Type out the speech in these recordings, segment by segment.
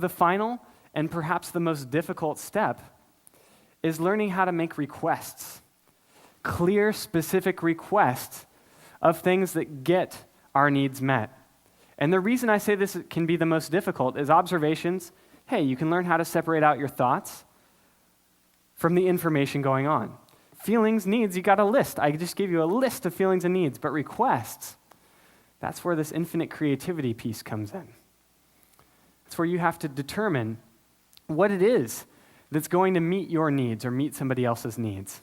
the final and perhaps the most difficult step is learning how to make requests, clear, specific requests of things that get our needs met. And the reason I say this can be the most difficult is observations. Hey, you can learn how to separate out your thoughts from the information going on. Feelings, needs, you got a list. I just gave you a list of feelings and needs, but requests, that's where this infinite creativity piece comes in. It's where you have to determine what it is that's going to meet your needs or meet somebody else's needs.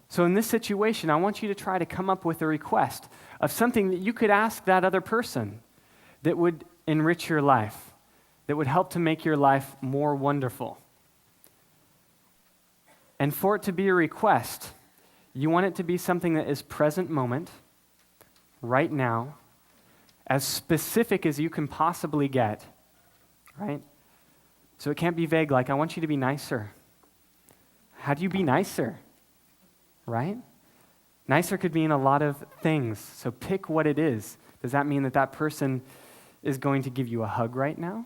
So in this situation, I want you to try to come up with a request of something that you could ask that other person that would enrich your life, that would help to make your life more wonderful. And for it to be a request, you want it to be something that is present moment, right now, as specific as you can possibly get, right? So it can't be vague, like, I want you to be nicer. How do you be nicer? Right? Nicer could mean a lot of things, so pick what it is. Does that mean that that person is going to give you a hug right now?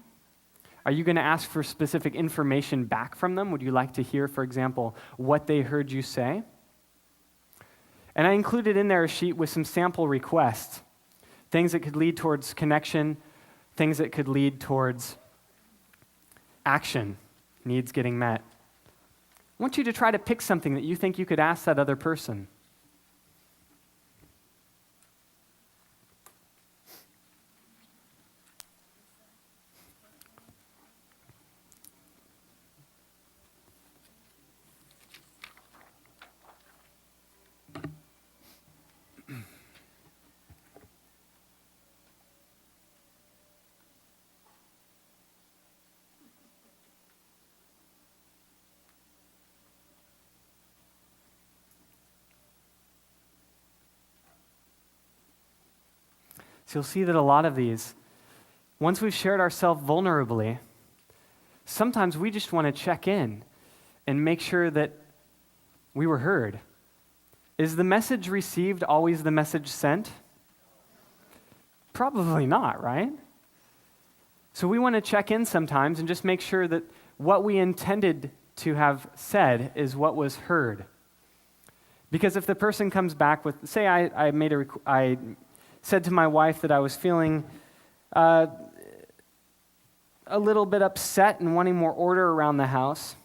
Are you going to ask for specific information back from them? Would you like to hear, for example, what they heard you say? And I included in there a sheet with some sample requests, things that could lead towards connection, things that could lead towards action, needs getting met. I want you to try to pick something that you think you could ask that other person. So you'll see that a lot of these, once we've shared ourselves vulnerably, sometimes we just want to check in and make sure that we were heard. Is the message received always the message sent? Probably not, right? So we want to check in sometimes and just make sure that what we intended to have said is what was heard. Because if the person comes back with, say I said to my wife that I was feeling a little bit upset and wanting more order around the house,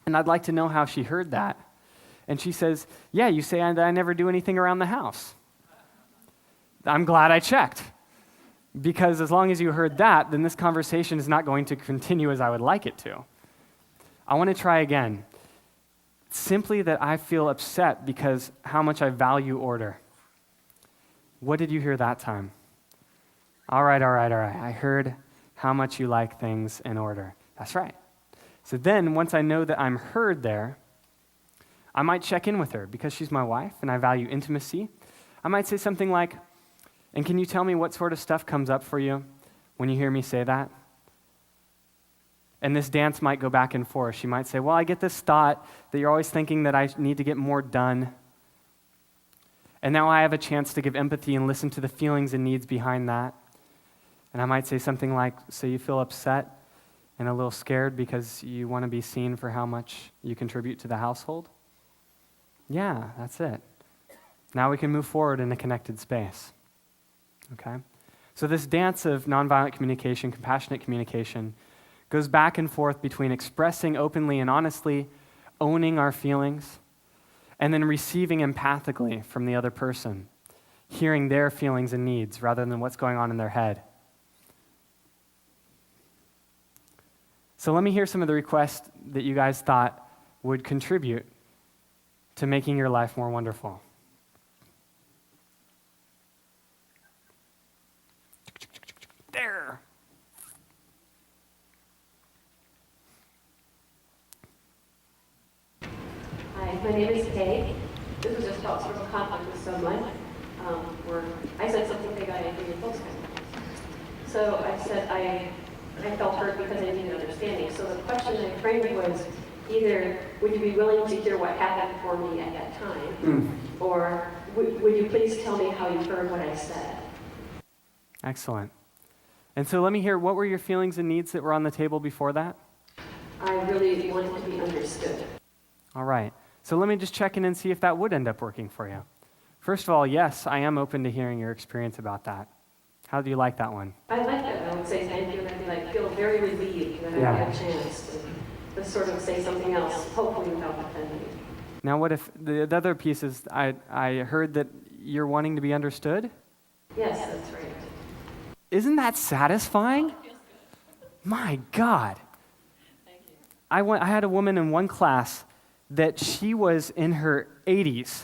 and I'd like to know how she heard that. And she says, yeah, you say I never do anything around the house. I'm glad I checked, because as long as you heard that, then this conversation is not going to continue as I would like it to. I want to try again. Simply that I feel upset because how much I value order. What did you hear that time? All right. I heard how much you like things in order. That's right. So then, once I know that I'm heard there, I might check in with her because she's my wife and I value intimacy. I might say something like, and can you tell me what sort of stuff comes up for you when you hear me say that? And this dance might go back and forth. She might say, well, I get this thought that you're always thinking that I need to get more done. And now I have a chance to give empathy and listen to the feelings and needs behind that. And I might say something like, so you feel upset and a little scared because you want to be seen for how much you contribute to the household? Yeah, that's it. Now we can move forward in a connected space. Okay? So this dance of nonviolent communication, compassionate communication, goes back and forth between expressing openly and honestly, owning our feelings, and then receiving empathically from the other person, hearing their feelings and needs rather than what's going on in their head. So let me hear some of the requests that you guys thought would contribute to making your life more wonderful. There. Hi, my name is Kay. This was just about sort of conflict with someone, where I said something they got angry and folks kind of. So I said I felt hurt because I needed understanding. So the question I framed was either would you be willing to hear what happened for me at that time, or would you please tell me how you heard what I said? Excellent. And so let me hear, what were your feelings and needs that were on the table before that? I really wanted to be understood. All right. So let me just check in and see if that would end up working for you. First of all, yes, I am open to hearing your experience about that. How do you like that one? I like that. I would say thank you, and I'd be like, feel very relieved that I had a chance to sort of say something else, hopefully without offending you. Now, what if the other piece is I heard that you're wanting to be understood? Yes, that's right. Isn't that satisfying? My God. I had a woman in one class that she was in her 80s,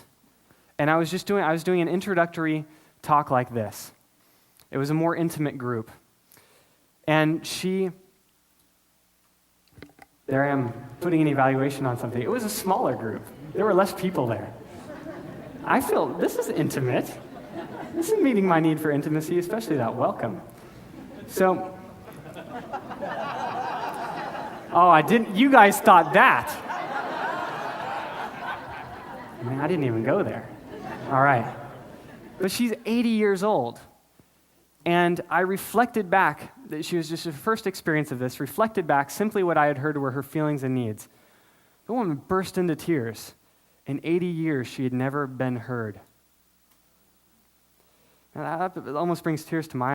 and I was doing an introductory talk like this. It was a more intimate group. And there I am putting an evaluation on something. It was a smaller group. There were less people there. I feel this is intimate. This is meeting my need for intimacy, especially that welcome. So, you guys thought that. I mean, I didn't even go there. All right. But she's 80 years old. And I reflected back, that she was just her first experience of this, reflected back simply what I had heard were her feelings and needs. The woman burst into tears. In 80 years, she had never been heard. Now, that almost brings tears to my